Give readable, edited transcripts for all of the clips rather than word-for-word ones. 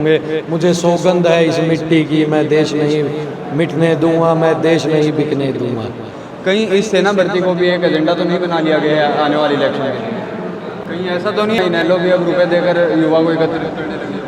मुझे सौगंध है इस मिट्टी की, मैं देश नहीं मिटने दूंगा, मैं देश नहीं बिकने दूंगा। कहीं इस सेना भर्ती को भी एक एजेंडा तो नहीं बना लिया गया है आने वाले इलेक्शन के लिए? कहीं ऐसा तो नहीं है इनेलो भी अब रुपए देकर युवा को एकत्रित करने लगे?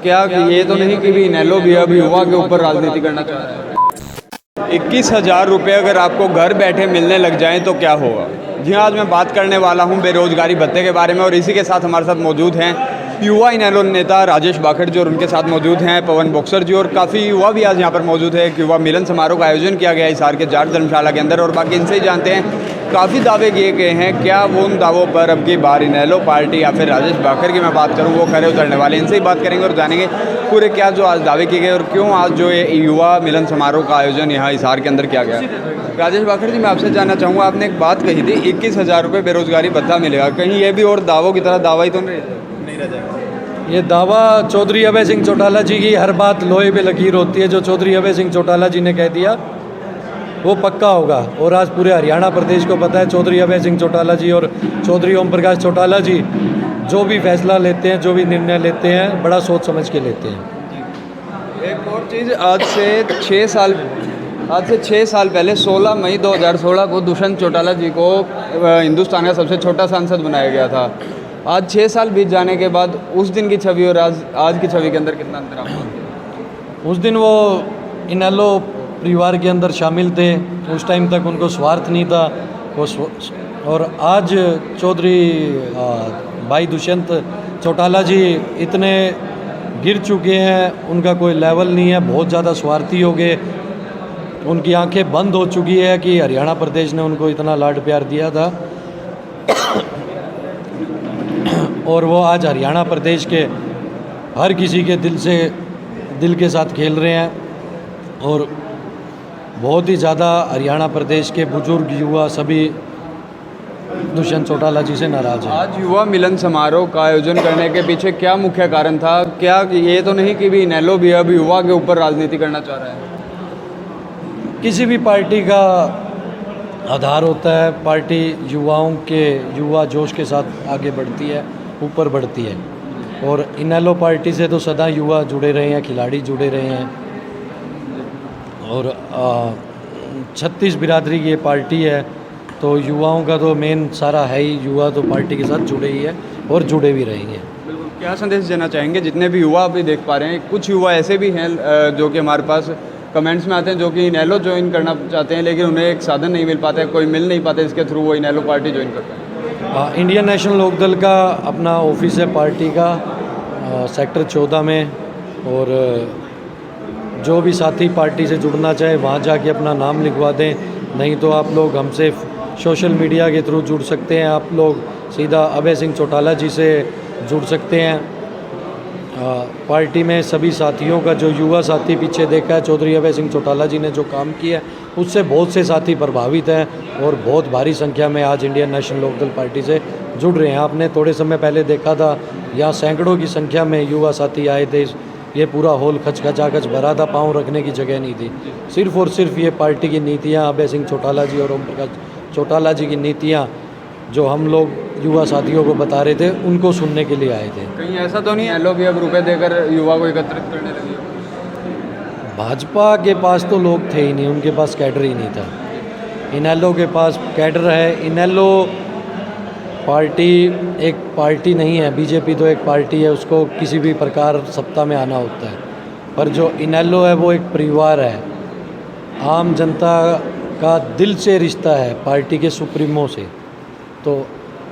क्या ये तो नहीं कि भी इनेलो भी अब युवा के ऊपर राजनीति करना चाह रहा है? 21,000 रुपये अगर आपको घर बैठे मिलने लग जाएं तो क्या होगा? जी हाँ, आज मैं बात करने वाला हूं बेरोजगारी भत्ते के बारे में, और इसी के साथ हमारे साथ मौजूद हैं युवा इनेलो नेता राजेश बाखड़ जी, और उनके साथ मौजूद हैं पवन बॉक्सर जी, और काफ़ी युवा भी आज यहाँ पर मौजूद है। एक युवा मिलन समारोह का आयोजन किया गया है हिसार के जाट धर्मशाला के अंदर, और बाकी इनसे ही जानते हैं काफ़ी दावे किए गए हैं, क्या वो उन दावों पर अब की बार इनेलो पार्टी या फिर राजेश बाखड़ की मैं बात करूँ वो खरे उतरने वाले, इनसे ही बात करेंगे और जानेंगे पूरे क्या जो आज दावे किए गए और क्यों आज जो ये युवा मिलन समारोह का आयोजन यहाँ हिसार के अंदर किया गया। राजेश बाखड़ जी, मैं आपसे जानना चाहूँगा, आपने एक बात कही थी 21,000 रुपये बेरोजगारी भत्ता मिलेगा, कहीं ये भी और दावों की तरह दावा ही तो नहीं रह जाएगा? ये दावा चौधरी अभय सिंह चौटाला जी की, हर बात लोहे पे लकीर होती है। जो चौधरी अभय सिंह चौटाला जी ने कह दिया वो पक्का होगा, और आज पूरे हरियाणा प्रदेश को पता है चौधरी अभय सिंह चौटाला जी और चौधरी ओम प्रकाश चौटाला जी जो भी फैसला लेते हैं, जो भी निर्णय लेते हैं, बड़ा सोच समझ के लेते हैं। एक और चीज़, आज से 6 साल पहले 16 मई 2016 को दुष्यंत चौटाला जी को हिंदुस्तान का सबसे छोटा सांसद बनाया गया था। आज 6 साल बीत जाने के बाद उस दिन की छवि और आज की छवि के अंदर कितना अंतर आपको? उस दिन वो इनेलो परिवार के अंदर शामिल थे, उस टाइम तक उनको स्वार्थ नहीं था और आज चौधरी भाई दुष्यंत चौटाला जी इतने गिर चुके हैं, उनका कोई लेवल नहीं है, बहुत ज़्यादा स्वार्थी हो गए, उनकी आंखें बंद हो चुकी है कि हरियाणा प्रदेश ने उनको इतना लाड प्यार दिया था और वो आज हरियाणा प्रदेश के हर किसी के दिल के साथ खेल रहे हैं और बहुत ही ज़्यादा हरियाणा प्रदेश के बुजुर्ग युवा सभी दुष्यंत चौटाला जी से नाराज हैं। आज युवा मिलन समारोह का आयोजन करने के पीछे क्या मुख्य कारण था? क्या ये तो नहीं कि भी इनेलो भी अब युवा के ऊपर राजनीति करना चाह रहा है? किसी भी पार्टी का आधार होता है, पार्टी युवाओं के युवा जोश के साथ आगे बढ़ती है, ऊपर बढ़ती है, और इनेलो पार्टी से तो सदा युवा जुड़े रहे हैं, खिलाड़ी जुड़े रहे हैं, और 36 बिरादरी की ये पार्टी है, तो युवाओं का तो मेन सारा है ही, युवा तो पार्टी के साथ जुड़े ही है और जुड़े भी रहेंगे। बिल्कुल, क्या संदेश देना चाहेंगे जितने भी युवा अभी देख पा रहे हैं? कुछ युवा ऐसे भी हैं जो कि हमारे पास कमेंट्स में आते हैं जो कि इनेलो ज्वाइन करना चाहते हैं, लेकिन उन्हें एक साधन नहीं मिल पाता है, कोई मिल नहीं पाता, इसके थ्रू वो इनेलो पार्टी ज्वाइन करते हैं। इंडियन नेशनल लोकदल का अपना ऑफिस है पार्टी का सेक्टर 14 में, और जो भी साथी पार्टी से जुड़ना चाहे वहाँ जाके अपना नाम लिखवा दें, नहीं तो आप लोग हमसे सोशल मीडिया के थ्रू जुड़ सकते हैं, आप लोग सीधा अभय सिंह चौटाला जी से जुड़ सकते हैं। पार्टी में सभी साथियों का, जो युवा साथी पीछे देखा है चौधरी अभय सिंह चौटाला जी ने जो काम किया है उससे बहुत से साथी प्रभावित हैं और बहुत भारी संख्या में आज इंडियन नेशनल लोकदल पार्टी से जुड़ रहे हैं। आपने थोड़े समय पहले देखा था यहाँ सैकड़ों की संख्या में युवा साथी आए थे, ये पूरा हॉल खचाखच भरा था, पाँव रखने की जगह नहीं थी। सिर्फ और सिर्फ ये पार्टी की नीतियाँ, अभय सिंह चौटाला जी और ओम प्रकाश चौटाला जी की नीतियाँ जो हम लोग युवा साथियों को बता रहे थे, उनको सुनने के लिए आए थे। कहीं ऐसा तो नहीं है लोग भी अब रुपए देकर युवा को एकत्रित करने लगे? भाजपा के पास तो लोग थे ही नहीं, उनके पास कैडर ही नहीं था। इनेलो के पास कैडर है। इनेलो पार्टी एक पार्टी नहीं है, बीजेपी तो एक पार्टी है, उसको किसी भी प्रकार सत्ता में आना होता है, पर जो इनेलो है वो एक परिवार है, आम जनता का दिल से रिश्ता है पार्टी के सुप्रीमो से। तो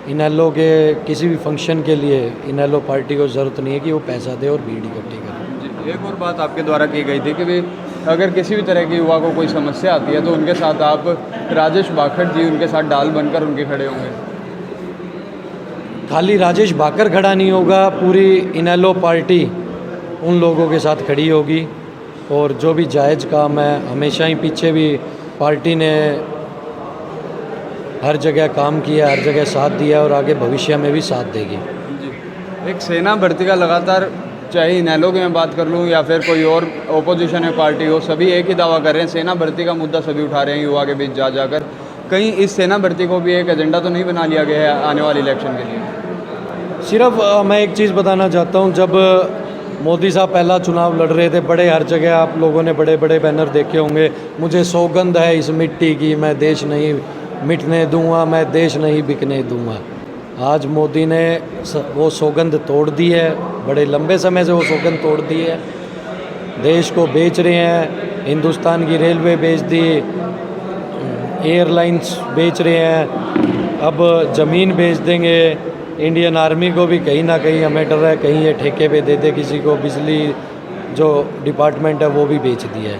इनेलो के किसी भी फंक्शन के लिए इनेलो पार्टी को ज़रूरत नहीं है कि वो पैसा दे और भीड़ इकट्ठी करे। एक और बात आपके द्वारा की गई थी कि भाई अगर किसी भी तरह के युवा को कोई समस्या आती है तो उनके साथ आप राजेश बाखड़ जी उनके साथ डाल बनकर उनके खड़े होंगे। खाली राजेश बाखड़ खड़ा नहीं होगा, पूरी इनेलो पार्टी उन लोगों के साथ खड़ी होगी, और जो भी जायज़ काम है, हमेशा ही पीछे भी पार्टी ने हर जगह काम किया, हर जगह साथ दिया और आगे भविष्य में भी साथ देगी। एक सेना भर्ती का लगातार, चाहे इनेलो की मैं बात कर लूँ या फिर कोई और ओपोजिशन में पार्टी हो, सभी एक ही दावा कर रहे हैं, सेना भर्ती का मुद्दा सभी उठा रहे हैं युवा के बीच जा जाकर। कहीं इस सेना भर्ती को भी एक एजेंडा तो नहीं बना लिया गया है आने वाले इलेक्शन के लिए? सिर्फ मैं एक चीज़ बताना चाहता हूँ, जब मोदी साहब पहला चुनाव लड़ रहे थे, बड़े हर जगह आप लोगों ने बड़े बड़े बैनर देखे होंगे, मुझे सौगंध है इस मिट्टी की, मैं देश नहीं मिटने दूंगा, मैं देश नहीं बिकने दूंगा। आज मोदी ने वो सौगंध तोड़ दी है, बड़े लंबे समय से वो सौगंध तोड़ दी है। देश को बेच रहे हैं, हिंदुस्तान की रेलवे बेच दी, एयरलाइंस बेच रहे हैं, अब ज़मीन बेच देंगे, इंडियन आर्मी को भी कहीं ना कहीं हमें डर है कहीं ये ठेके पे दे दे किसी को, बिजली जो डिपार्टमेंट है वो भी बेच दिया है।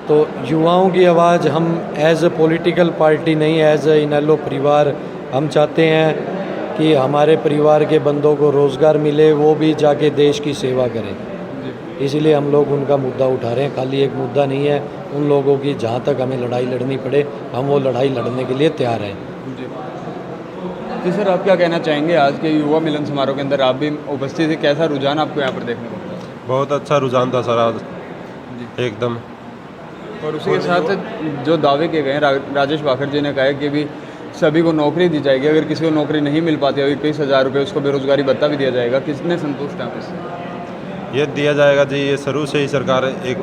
तो युवाओं की आवाज़ हम एज ए पॉलिटिकल पार्टी नहीं, एज ए इनेलो परिवार हम चाहते हैं कि हमारे परिवार के बंदों को रोज़गार मिले, वो भी जाके देश की सेवा करें। इसीलिए हम लोग उनका मुद्दा उठा रहे हैं, खाली एक मुद्दा नहीं है, उन लोगों की जहाँ तक हमें लड़ाई लड़नी पड़े हम वो लड़ाई लड़ने के लिए तैयार हैं। जी सर, आप क्या कहना चाहेंगे आज के युवा मिलन समारोह के अंदर आप भी उपस्थित थे, कैसा रुझान आपको यहाँ पर देखने को मिला? बहुत अच्छा रुझान था सर आज एकदम। और उसी के साथ जो दावे किए गए हैं, राजेश वाखर जी ने कहा है कि भी सभी को नौकरी दी जाएगी, अगर किसी को नौकरी नहीं मिल पाती है 21,000 रुपये उसको बेरोजगारी भत्ता भी दिया जाएगा। किसने संतुष्ट हैं इससे? ये दिया जाएगा जी, ये शुरू से ही सरकार एक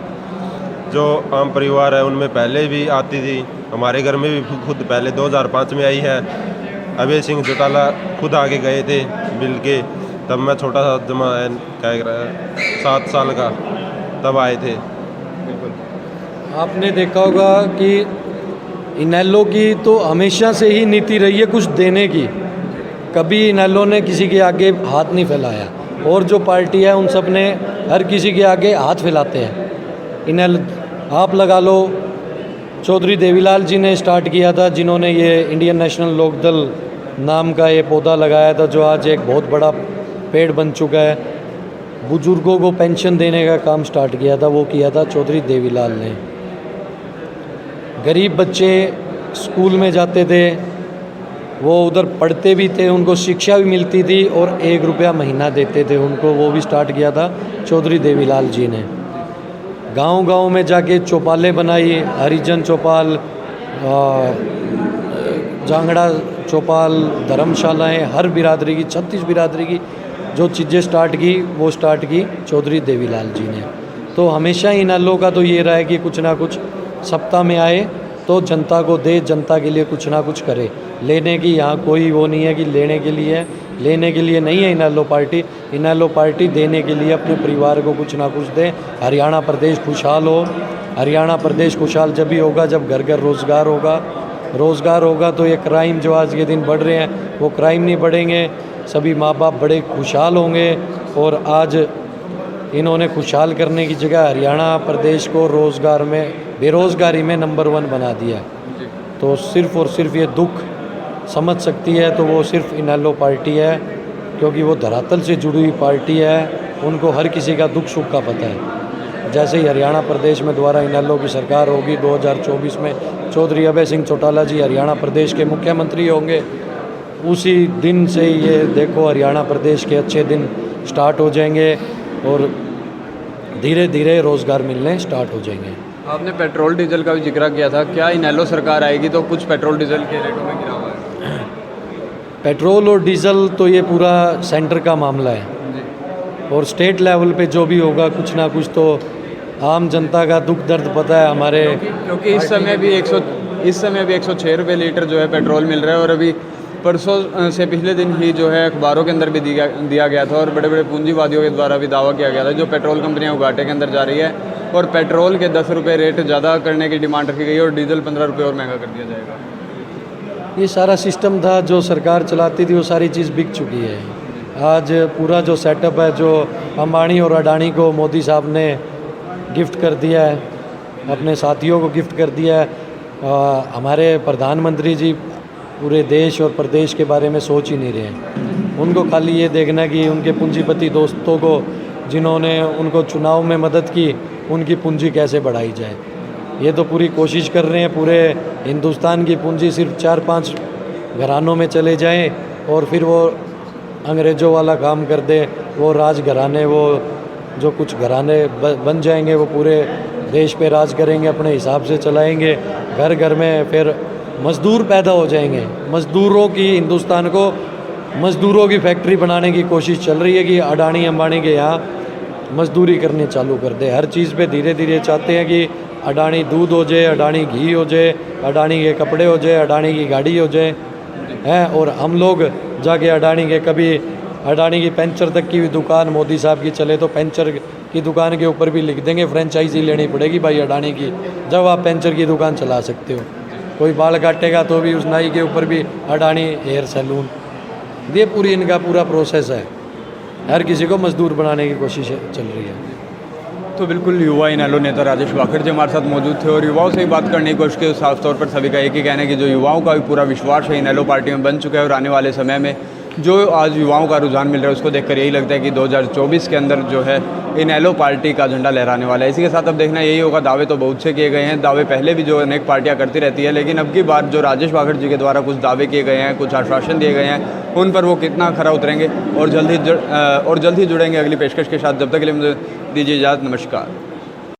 जो आम परिवार है उनमें पहले भी आती थी, हमारे घर में भी खुद पहले 2005 में आई है। अभय सिंह चौटाला खुद आगे गए थे मिल के, तब मैं छोटा सा जमा क्या 7 साल का तब आए थे। आपने देखा होगा कि इनेलो की तो हमेशा से ही नीति रही है कुछ देने की, कभी इनेलो ने किसी के आगे हाथ नहीं फैलाया, और जो पार्टी है उन सब ने हर किसी के आगे हाथ फैलाते हैं। इनेलो आप लगा लो, चौधरी देवीलाल जी ने स्टार्ट किया था, जिन्होंने ये इंडियन नेशनल लोकदल नाम का ये पौधा लगाया था, जो आज एक बहुत बड़ा पेड़ बन चुका है। बुजुर्गों को पेंशन देने का काम स्टार्ट किया था, वो किया था चौधरी देवीलाल ने। गरीब बच्चे स्कूल में जाते थे, वो उधर पढ़ते भी थे, उनको शिक्षा भी मिलती थी और 1 रुपया महीना देते थे उनको, वो भी स्टार्ट किया था चौधरी देवीलाल जी ने। गांव-गांव में जाके चौपालें बनाई, हरिजन चौपाल, जांगड़ा चौपाल, धर्मशालाएं, हर बिरादरी की 36 बिरादरी की जो चीज़ें स्टार्ट की वो स्टार्ट की चौधरी देवीलाल जी ने। तो हमेशा इनेलो का तो ये रहा है कि कुछ ना कुछ सत्ता में आए तो जनता को दे, जनता के लिए कुछ ना कुछ करे। लेने की यहाँ कोई वो नहीं है कि लेने के लिए है, लेने के लिए नहीं है इनेलो पार्टी। इनेलो पार्टी देने के लिए अपने परिवार को कुछ ना कुछ दे। हरियाणा प्रदेश खुशहाल हो, हरियाणा प्रदेश खुशहाल जब भी होगा जब घर घर रोज़गार होगा। रोज़गार होगा तो ये क्राइम जो आज के दिन बढ़ रहे हैं वो क्राइम नहीं बढ़ेंगे, सभी माँ बाप बड़े खुशहाल होंगे। और आज इन्होंने खुशहाल करने की जगह हरियाणा प्रदेश को रोज़गार में, बेरोज़गारी में नंबर 1 बना दिया। तो सिर्फ़ और सिर्फ ये दुख समझ सकती है तो वो सिर्फ इनेलो पार्टी है, क्योंकि वो धरातल से जुड़ी हुई पार्टी है, उनको हर किसी का दुख सुख का पता है। जैसे ही हरियाणा प्रदेश में दोबारा इनेलो की सरकार होगी 2024 में, चौधरी अभय सिंह चौटाला जी हरियाणा प्रदेश के मुख्यमंत्री होंगे, उसी दिन से ये देखो हरियाणा प्रदेश के अच्छे दिन स्टार्ट हो जाएंगे और धीरे धीरे रोज़गार मिलने स्टार्ट हो जाएंगे। आपने पेट्रोल डीजल का भी जिक्र किया था, क्या इनेलो सरकार आएगी तो कुछ पेट्रोल डीजल के रेटों में गिरा हुआ है? पेट्रोल और डीजल तो ये पूरा सेंटर का मामला है, और स्टेट लेवल पे जो भी होगा कुछ ना कुछ तो आम जनता का दुख दर्द पता है हमारे। क्योंकि इस समय भी 106 रुपये लीटर जो है पेट्रोल मिल रहा है, और अभी परसों से पिछले दिन ही जो है अखबारों के अंदर भी दिया गया था और बड़े बड़े पूंजीवादियों के द्वारा भी दावा किया गया था, जो पेट्रोल कंपनियां घाटे के अंदर जा रही है और पेट्रोल के 10 रुपये रेट ज़्यादा करने की डिमांड रखी गई है और डीजल 15 रुपये और महंगा कर दिया जाएगा। ये सारा सिस्टम था जो सरकार चलाती थी, वो सारी चीज़ बिक चुकी है। आज पूरा जो सेटअप है, जो अंबानी और अडानी को मोदी साहब ने गिफ्ट कर दिया है, अपने साथियों को गिफ्ट कर दिया है। हमारे प्रधानमंत्री जी पूरे देश और प्रदेश के बारे में सोच ही नहीं रहे हैं। उनको खाली ये देखना कि उनके पूंजीपति दोस्तों को जिन्होंने उनको चुनाव में मदद की, उनकी पूंजी कैसे बढ़ाई जाए। ये तो पूरी कोशिश कर रहे हैं पूरे हिंदुस्तान की पूंजी सिर्फ 4-5 घरानों में चले जाएं और फिर वो अंग्रेज़ों वाला काम कर दे, वो राज घराने, वो जो कुछ घराने बन जाएंगे वो पूरे देश पे राज करेंगे, अपने हिसाब से चलाएंगे। घर घर में फिर मज़दूर पैदा हो जाएंगे। मज़दूरों की, हिंदुस्तान को मज़दूरों की फैक्ट्री बनाने की कोशिश चल रही है कि अडानी अंबानी के यहाँ मजदूरी करनी चालू कर दे। हर चीज़ पे धीरे धीरे चाहते हैं कि अडानी दूध हो जाए, अडानी घी हो जाए, अडानी के कपड़े हो जाए, अडानी की गाड़ी हो जाए हैं। और हम लोग जाके अडानी के कभी अडानी की पेंचर तक की भी दुकान मोदी साहब की चले तो पेंचर की दुकान के ऊपर भी लिख देंगे फ्रेंचाइजी लेनी पड़ेगी भाई अडानी की, जब आप पेंचर की दुकान चला सकते हो। कोई बाल काटेगा तो भी उस नाई के ऊपर भी अडानी हेयर सैलून। ये पूरी इनका पूरा प्रोसेस है, हर किसी को मजदूर बनाने की कोशिश चल रही है। तो बिल्कुल युवा इनेलो नेता राजेश वाकड़ जी हमारे साथ मौजूद थे और युवाओं से ही बात करने की कोशिश की। साफ तौर पर सभी का एक ही कहना है कि जो युवाओं का भी पूरा विश्वास है इनेलो पार्टी में बन चुका है और आने वाले समय में जो आज युवाओं का रुझान मिल रहा है उसको देखकर यही लगता है कि 2024 के अंदर जो है इनेलो पार्टी का झंडा लहराने वाला है। इसी के साथ अब देखना यही होगा। दावे तो बहुत से किए गए हैं, दावे पहले भी जो अनेक पार्टियां करती रहती है, लेकिन अब की बार जो राजेश वाकड़ जी के द्वारा कुछ दावे किए गए हैं, कुछ आश्वासन दिए गए हैं, उन पर वो कितना खरा उतरेंगे और जल्द ही जुड़ेंगे अगली पेशकश के साथ। जब तक के लिए मुझे दीजिए इजाज़त, नमस्कार।